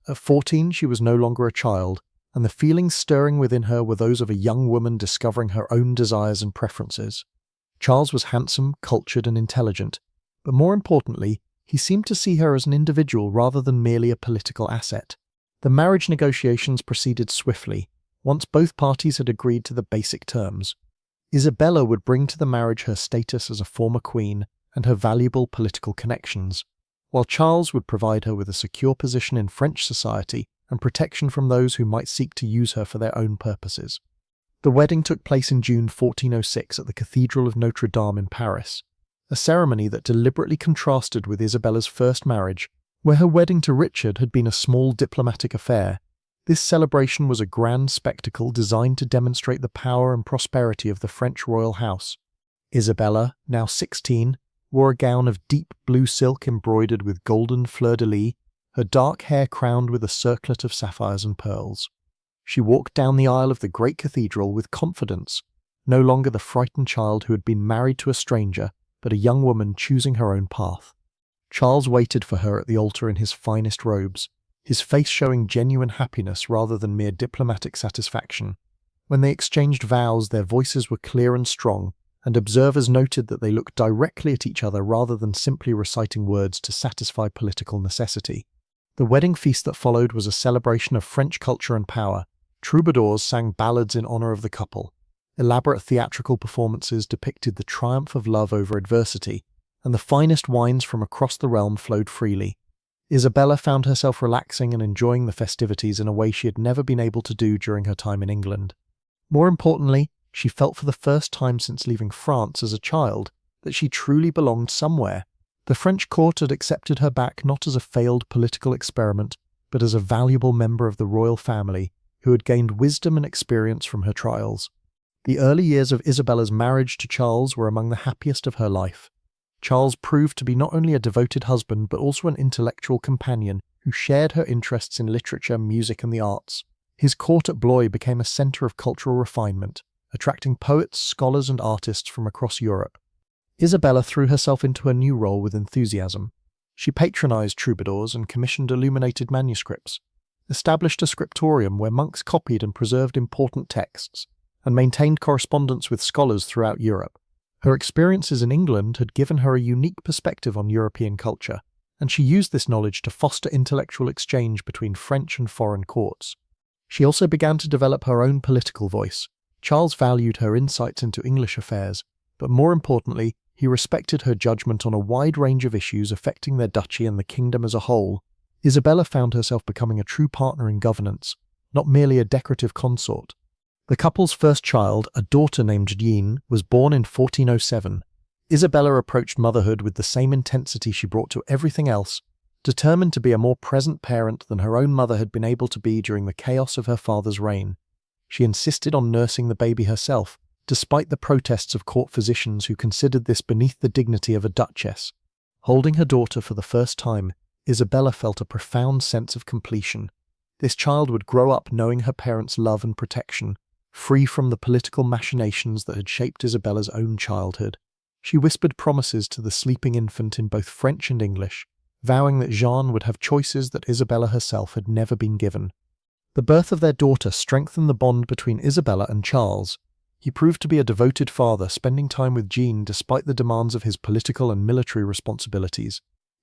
At 14, she was no longer a child, and the feelings stirring within her were those of a young woman discovering her own desires and preferences. Charles was handsome, cultured, and intelligent, but more importantly, he seemed to see her as an individual rather than merely a political asset. The marriage negotiations proceeded swiftly, once both parties had agreed to the basic terms. Isabella would bring to the marriage her status as a former queen and her valuable political connections, while Charles would provide her with a secure position in French society and protection from those who might seek to use her for their own purposes. The wedding took place in June 1406 at the Cathedral of Notre Dame in Paris, a ceremony that deliberately contrasted with Isabella's first marriage, where her wedding to Richard had been a small diplomatic affair. This celebration was a grand spectacle designed to demonstrate the power and prosperity of the French royal house. Isabella, now 16, wore a gown of deep blue silk embroidered with golden fleur-de-lis, her dark hair crowned with a circlet of sapphires and pearls. She walked down the aisle of the great cathedral with confidence, no longer the frightened child who had been married to a stranger, but a young woman choosing her own path. Charles waited for her at the altar in his finest robes, his face showing genuine happiness rather than mere diplomatic satisfaction. When they exchanged vows, their voices were clear and strong, and observers noted that they looked directly at each other rather than simply reciting words to satisfy political necessity. The wedding feast that followed was a celebration of French culture and power. Troubadours sang ballads in honor of the couple. Elaborate theatrical performances depicted the triumph of love over adversity, and the finest wines from across the realm flowed freely. Isabella found herself relaxing and enjoying the festivities in a way she had never been able to do during her time in England. More importantly, she felt for the first time since leaving France as a child that she truly belonged somewhere. The French court had accepted her back not as a failed political experiment, but as a valuable member of the royal family who had gained wisdom and experience from her trials. The early years of Isabella's marriage to Charles were among the happiest of her life. Charles proved to be not only a devoted husband but also an intellectual companion who shared her interests in literature, music, and the arts. His court at Blois became a centre of cultural refinement, attracting poets, scholars, and artists from across Europe. Isabella threw herself into her new role with enthusiasm. She patronized troubadours and commissioned illuminated manuscripts, established a scriptorium where monks copied and preserved important texts, and maintained correspondence with scholars throughout Europe. Her experiences in England had given her a unique perspective on European culture, and she used this knowledge to foster intellectual exchange between French and foreign courts. She also began to develop her own political voice. Charles valued her insights into English affairs, but more importantly, he respected her judgment on a wide range of issues affecting their duchy and the kingdom as a whole. Isabella found herself becoming a true partner in governance, not merely a decorative consort. The couple's first child, a daughter named Jeanne, was born in 1407. Isabella approached motherhood with the same intensity she brought to everything else, determined to be a more present parent than her own mother had been able to be during the chaos of her father's reign. She insisted on nursing the baby herself, despite the protests of court physicians who considered this beneath the dignity of a duchess. Holding her daughter for the first time, Isabella felt a profound sense of completion. This child would grow up knowing her parents' love and protection, free from the political machinations that had shaped Isabella's own childhood. She whispered promises to the sleeping infant in both French and English, vowing that Jeanne would have choices that Isabella herself had never been given. The birth of their daughter strengthened the bond between Isabella and Charles. He proved to be a devoted father, spending time with Jeanne despite the demands of his political and military responsibilities.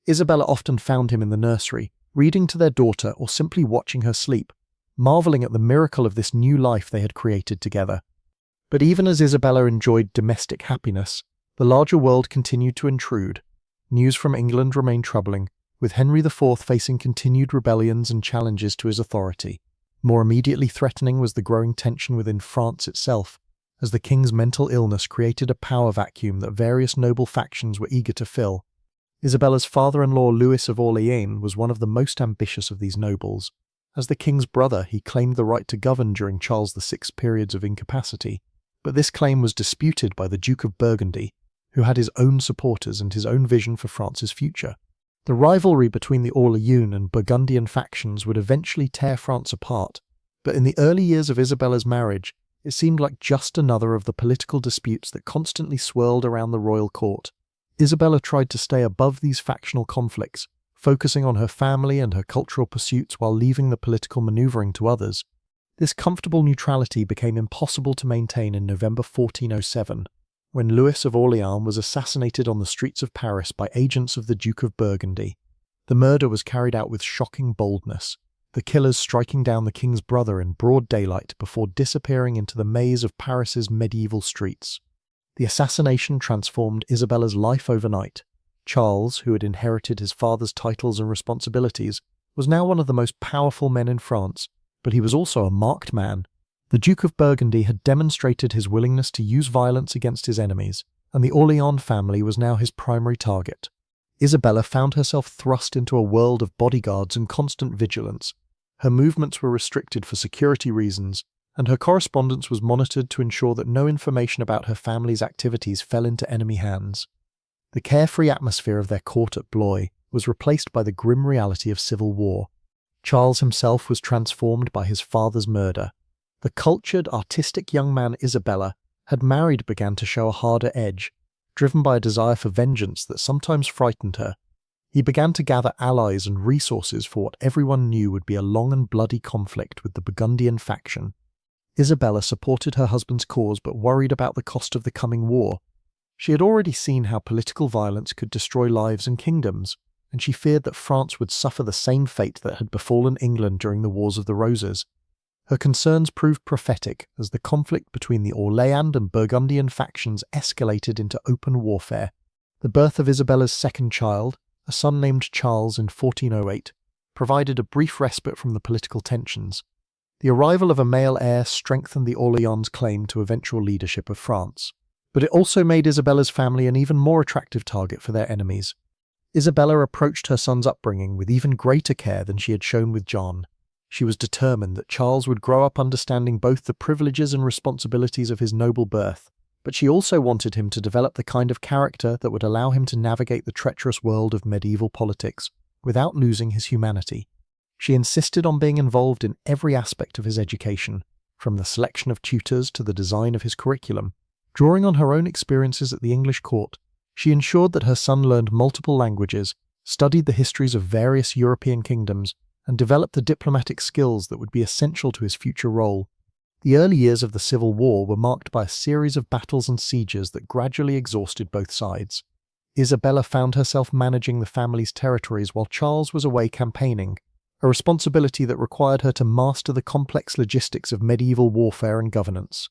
Isabella often found him in the nursery, reading to their daughter or simply watching her sleep, marveling at the miracle of this new life they had created together. But even as Isabella enjoyed domestic happiness, the larger world continued to intrude. News from England remained troubling, with Henry IV facing continued rebellions and challenges to his authority. More immediately threatening was the growing tension within France itself, as the king's mental illness created a power vacuum that various noble factions were eager to fill. Isabella's father-in-law Louis of Orléans was one of the most ambitious of these nobles. As the king's brother, he claimed the right to govern during Charles VI's periods of incapacity, but this claim was disputed by the Duke of Burgundy, who had his own supporters and his own vision for France's future. The rivalry between the Orléans and Burgundian factions would eventually tear France apart, but in the early years of Isabella's marriage, it seemed like just another of the political disputes that constantly swirled around the royal court. Isabella tried to stay above these factional conflicts, focusing on her family and her cultural pursuits while leaving the political maneuvering to others. This comfortable neutrality became impossible to maintain in November 1407, when Louis of Orléans was assassinated on the streets of Paris by agents of the Duke of Burgundy. The murder was carried out with shocking boldness, the killers striking down the king's brother in broad daylight before disappearing into the maze of Paris's medieval streets. The assassination transformed Isabella's life overnight. Charles, who had inherited his father's titles and responsibilities, was now one of the most powerful men in France, but he was also a marked man. The Duke of Burgundy had demonstrated his willingness to use violence against his enemies, and the Orléans family was now his primary target. Isabella found herself thrust into a world of bodyguards and constant vigilance. Her movements were restricted for security reasons, and her correspondence was monitored to ensure that no information about her family's activities fell into enemy hands. The carefree atmosphere of their court at Blois was replaced by the grim reality of civil war. Charles himself was transformed by his father's murder. The cultured, artistic young man Isabella had married began to show a harder edge, driven by a desire for vengeance that sometimes frightened her. He began to gather allies and resources for what everyone knew would be a long and bloody conflict with the Burgundian faction. Isabella supported her husband's cause but worried about the cost of the coming war. She had already seen how political violence could destroy lives and kingdoms, and she feared that France would suffer the same fate that had befallen England during the Wars of the Roses. Her concerns proved prophetic as the conflict between the Orléans and Burgundian factions escalated into open warfare. The birth of Isabella's second child, a son named Charles in 1408, provided a brief respite from the political tensions. The arrival of a male heir strengthened the Orléans' claim to eventual leadership of France. But it also made Isabella's family an even more attractive target for their enemies. Isabella approached her son's upbringing with even greater care than she had shown with John. She was determined that Charles would grow up understanding both the privileges and responsibilities of his noble birth, but she also wanted him to develop the kind of character that would allow him to navigate the treacherous world of medieval politics without losing his humanity. She insisted on being involved in every aspect of his education, from the selection of tutors to the design of his curriculum. Drawing on her own experiences at the English court, she ensured that her son learned multiple languages, studied the histories of various European kingdoms, and developed the diplomatic skills that would be essential to his future role. The early years of the Civil War were marked by a series of battles and sieges that gradually exhausted both sides. Isabella found herself managing the family's territories while Charles was away campaigning, a responsibility that required her to master the complex logistics of medieval warfare and governance.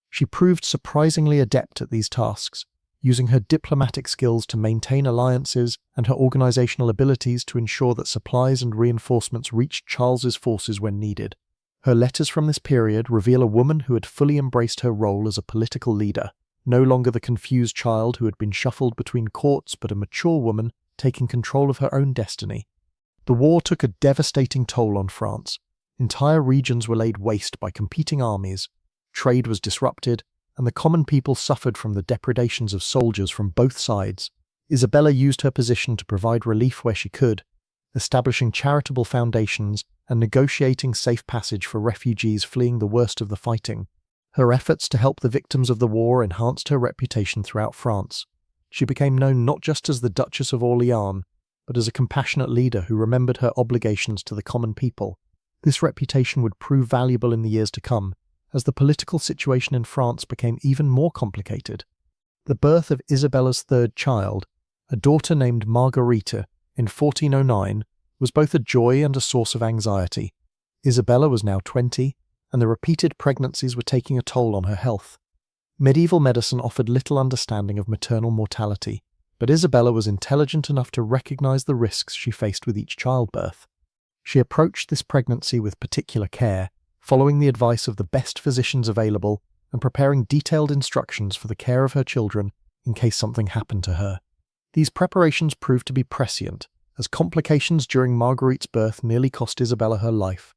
She proved surprisingly adept at these tasks, using her diplomatic skills to maintain alliances and her organizational abilities to ensure that supplies and reinforcements reached Charles's forces when needed. Her letters from this period reveal a woman who had fully embraced her role as a political leader, no longer the confused child who had been shuffled between courts, but a mature woman taking control of her own destiny. The war took a devastating toll on France. Entire regions were laid waste by competing armies. Trade was disrupted, and the common people suffered from the depredations of soldiers from both sides. Isabella used her position to provide relief where she could, establishing charitable foundations and negotiating safe passage for refugees fleeing the worst of the fighting. Her efforts to help the victims of the war enhanced her reputation throughout France. She became known not just as the Duchess of Orléans, but as a compassionate leader who remembered her obligations to the common people. This reputation would prove valuable in the years to come, as the political situation in France became even more complicated. The birth of Isabella's third child, a daughter named Marguerite, in 1409, was both a joy and a source of anxiety. Isabella was now 20, and the repeated pregnancies were taking a toll on her health. Medieval medicine offered little understanding of maternal mortality, but Isabella was intelligent enough to recognize the risks she faced with each childbirth. She approached this pregnancy with particular care, following the advice of the best physicians available and preparing detailed instructions for the care of her children in case something happened to her. These preparations proved to be prescient, as complications during Marguerite's birth nearly cost Isabella her life.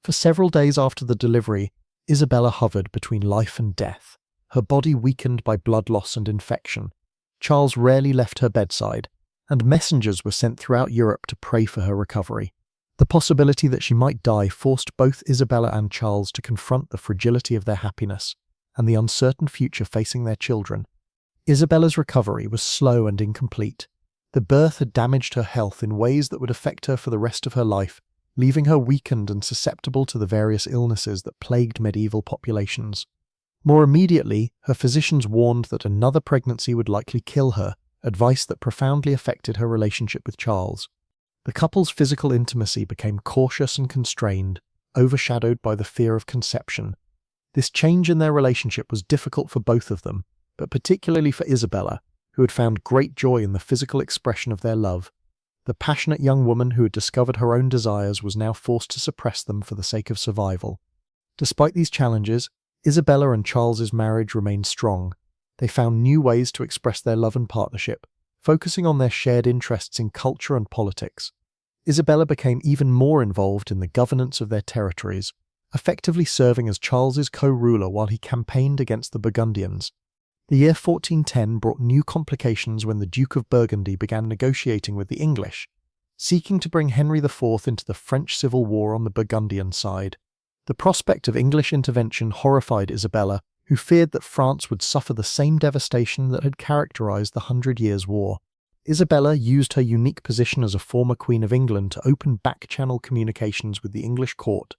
For several days after the delivery, Isabella hovered between life and death, her body weakened by blood loss and infection. Charles rarely left her bedside, and messengers were sent throughout Europe to pray for her recovery. The possibility that she might die forced both Isabella and Charles to confront the fragility of their happiness and the uncertain future facing their children. Isabella's recovery was slow and incomplete. The birth had damaged her health in ways that would affect her for the rest of her life, leaving her weakened and susceptible to the various illnesses that plagued medieval populations. More immediately, her physicians warned that another pregnancy would likely kill her, advice that profoundly affected her relationship with Charles. The couple's physical intimacy became cautious and constrained, overshadowed by the fear of conception. This change in their relationship was difficult for both of them, but particularly for Isabella, who had found great joy in the physical expression of their love. The passionate young woman who had discovered her own desires was now forced to suppress them for the sake of survival. Despite these challenges, Isabella and Charles's marriage remained strong. They found new ways to express their love and partnership, focusing on their shared interests in culture and politics. Isabella became even more involved in the governance of their territories, effectively serving as Charles's co-ruler while he campaigned against the Burgundians. The year 1410 brought new complications when the Duke of Burgundy began negotiating with the English, seeking to bring Henry IV into the French Civil War on the Burgundian side. The prospect of English intervention horrified Isabella, who feared that France would suffer the same devastation that had characterized the 100 Years' War. Isabella used her unique position as a former Queen of England to open back-channel communications with the English court.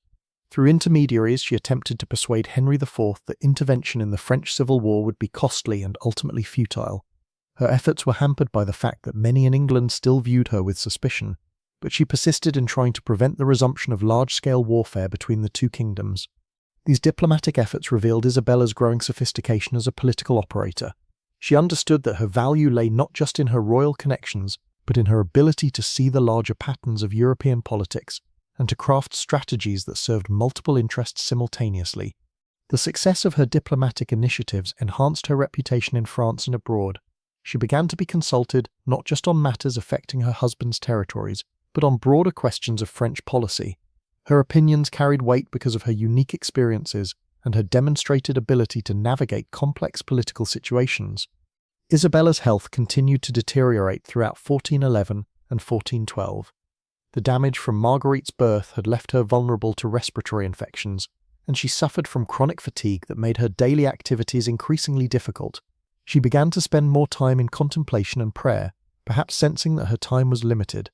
Through intermediaries, she attempted to persuade Henry IV that intervention in the French Civil War would be costly and ultimately futile. Her efforts were hampered by the fact that many in England still viewed her with suspicion, but she persisted in trying to prevent the resumption of large-scale warfare between the two kingdoms. These diplomatic efforts revealed Isabella's growing sophistication as a political operator. She understood that her value lay not just in her royal connections, but in her ability to see the larger patterns of European politics and to craft strategies that served multiple interests simultaneously. The success of her diplomatic initiatives enhanced her reputation in France and abroad. She began to be consulted not just on matters affecting her husband's territories, but on broader questions of French policy. Her opinions carried weight because of her unique experiences and her demonstrated ability to navigate complex political situations. Isabella's health continued to deteriorate throughout 1411 and 1412. The damage from Marguerite's birth had left her vulnerable to respiratory infections, and she suffered from chronic fatigue that made her daily activities increasingly difficult. She began to spend more time in contemplation and prayer, perhaps sensing that her time was limited.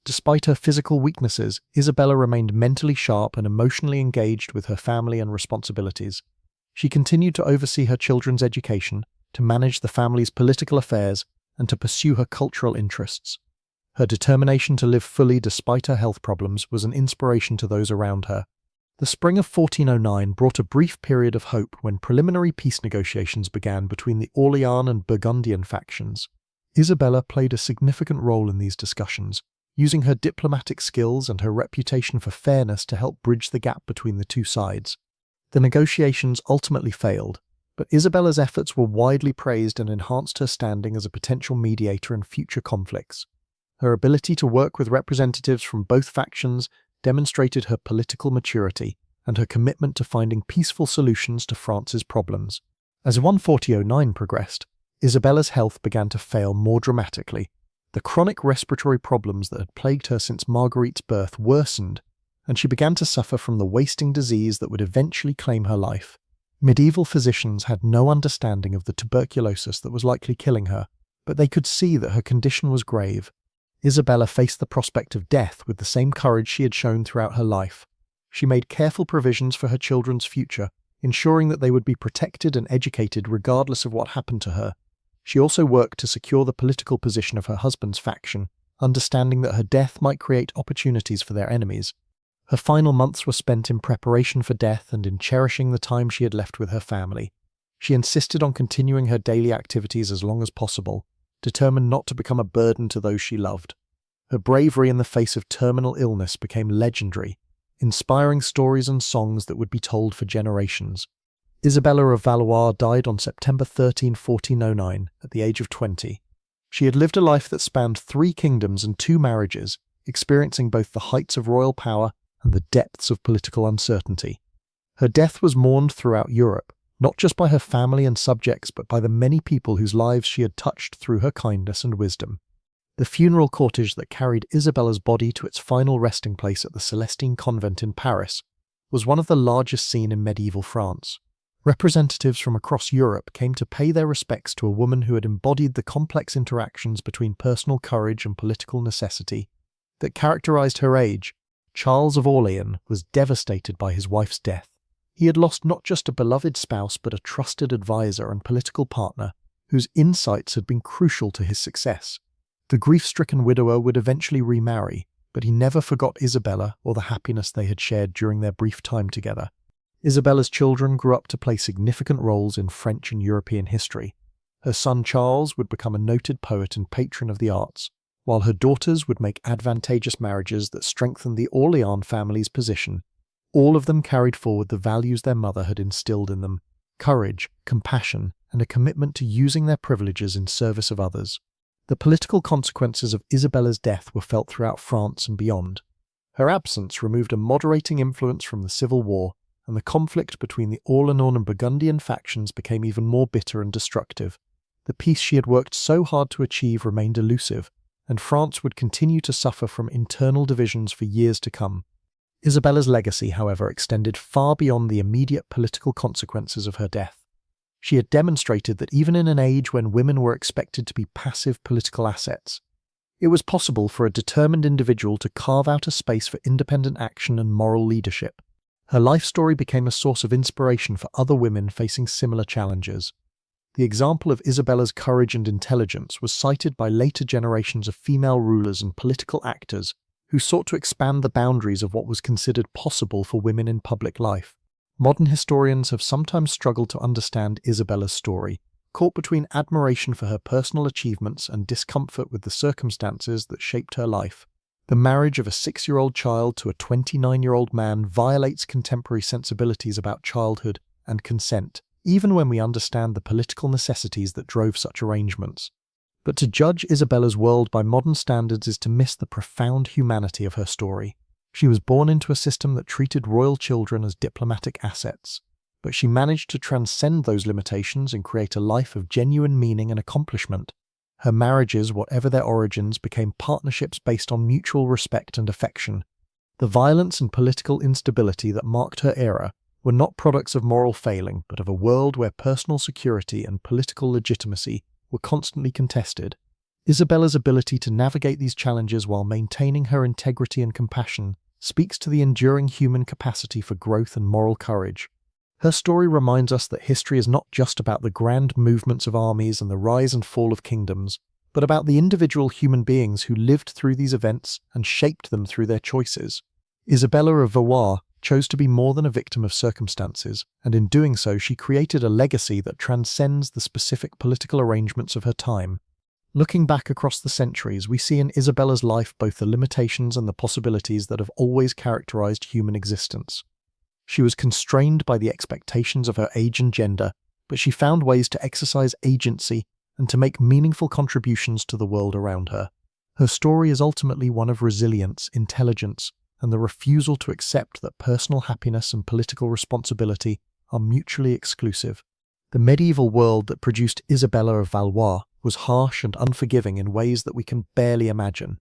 Despite her physical weaknesses, Isabella remained mentally sharp and emotionally engaged with her family and responsibilities. She continued to oversee her children's education, to manage the family's political affairs, and to pursue her cultural interests. Her determination to live fully despite her health problems was an inspiration to those around her. The spring of 1409 brought a brief period of hope when preliminary peace negotiations began between the Orleans and Burgundian factions. Isabella played a significant role in these discussions, using her diplomatic skills and her reputation for fairness to help bridge the gap between the two sides. The negotiations ultimately failed, but Isabella's efforts were widely praised and enhanced her standing as a potential mediator in future conflicts. Her ability to work with representatives from both factions demonstrated her political maturity and her commitment to finding peaceful solutions to France's problems. As 1409 progressed, Isabella's health began to fail more dramatically. The chronic respiratory problems that had plagued her since Marguerite's birth worsened, and she began to suffer from the wasting disease that would eventually claim her life. Medieval physicians had no understanding of the tuberculosis that was likely killing her, but they could see that her condition was grave. Isabella faced the prospect of death with the same courage she had shown throughout her life. She made careful provisions for her children's future, ensuring that they would be protected and educated regardless of what happened to her. She also worked to secure the political position of her husband's faction, understanding that her death might create opportunities for their enemies. Her final months were spent in preparation for death and in cherishing the time she had left with her family. She insisted on continuing her daily activities as long as possible, determined not to become a burden to those she loved. Her bravery in the face of terminal illness became legendary, inspiring stories and songs that would be told for generations. Isabella of Valois died on September 13, 1409, at the age of 20. She had lived a life that spanned 3 kingdoms and 2 marriages, experiencing both the heights of royal power and the depths of political uncertainty. Her death was mourned throughout Europe, not just by her family and subjects, but by the many people whose lives she had touched through her kindness and wisdom. The funeral cortege that carried Isabella's body to its final resting place at the Celestine convent in Paris was one of the largest seen in medieval France. Representatives from across Europe came to pay their respects to a woman who had embodied the complex interactions between personal courage and political necessity that characterized her age. Charles of Orleans was devastated by his wife's death. He had lost not just a beloved spouse but a trusted advisor and political partner whose insights had been crucial to his success. The grief-stricken widower would eventually remarry, but he never forgot Isabella or the happiness they had shared during their brief time together. Isabella's children grew up to play significant roles in French and European history. Her son Charles would become a noted poet and patron of the arts, while her daughters would make advantageous marriages that strengthened the Orleans family's position. All of them carried forward the values their mother had instilled in them: courage, compassion, and a commitment to using their privileges in service of others. The political consequences of Isabella's death were felt throughout France and beyond. Her absence removed a moderating influence from the civil war, and the conflict between the Orleans and Burgundian factions became even more bitter and destructive. The peace she had worked so hard to achieve remained elusive, and France would continue to suffer from internal divisions for years to come. Isabella's legacy, however, extended far beyond the immediate political consequences of her death. She had demonstrated that even in an age when women were expected to be passive political assets, it was possible for a determined individual to carve out a space for independent action and moral leadership. Her life story became a source of inspiration for other women facing similar challenges. The example of Isabella's courage and intelligence was cited by later generations of female rulers and political actors who sought to expand the boundaries of what was considered possible for women in public life. Modern historians have sometimes struggled to understand Isabella's story, caught between admiration for her personal achievements and discomfort with the circumstances that shaped her life. The marriage of a 6-year-old child to a 29-year-old man violates contemporary sensibilities about childhood and consent, even when we understand the political necessities that drove such arrangements. But to judge Isabella's world by modern standards is to miss the profound humanity of her story. She was born into a system that treated royal children as diplomatic assets, but she managed to transcend those limitations and create a life of genuine meaning and accomplishment. Her marriages, whatever their origins, became partnerships based on mutual respect and affection. The violence and political instability that marked her era were not products of moral failing, but of a world where personal security and political legitimacy were constantly contested. Isabella's ability to navigate these challenges while maintaining her integrity and compassion speaks to the enduring human capacity for growth and moral courage. Her story reminds us that history is not just about the grand movements of armies and the rise and fall of kingdoms, but about the individual human beings who lived through these events and shaped them through their choices. Isabella of Valois chose to be more than a victim of circumstances, and in doing so she created a legacy that transcends the specific political arrangements of her time. Looking back across the centuries, we see in Isabella's life both the limitations and the possibilities that have always characterized human existence. She was constrained by the expectations of her age and gender, but she found ways to exercise agency and to make meaningful contributions to the world around her. Her story is ultimately one of resilience, intelligence, and the refusal to accept that personal happiness and political responsibility are mutually exclusive. The medieval world that produced Isabella of Valois was harsh and unforgiving in ways that we can barely imagine.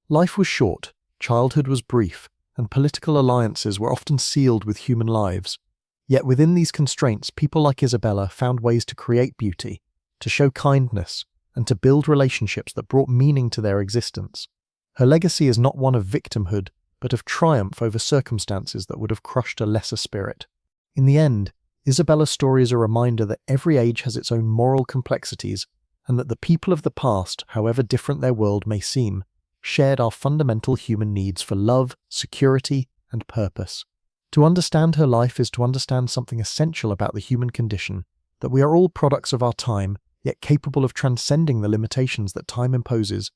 Life was short, childhood was brief, and political alliances were often sealed with human lives. Yet within these constraints, people like Isabella found ways to create beauty, to show kindness, and to build relationships that brought meaning to their existence. Her legacy is not one of victimhood, but of triumph over circumstances that would have crushed a lesser spirit. In the end, Isabella's story is a reminder that every age has its own moral complexities, and that the people of the past, however different their world may seem, shared our fundamental human needs for love, security, and purpose. To understand her life is to understand something essential about the human condition, that we are all products of our time, yet capable of transcending the limitations that time imposes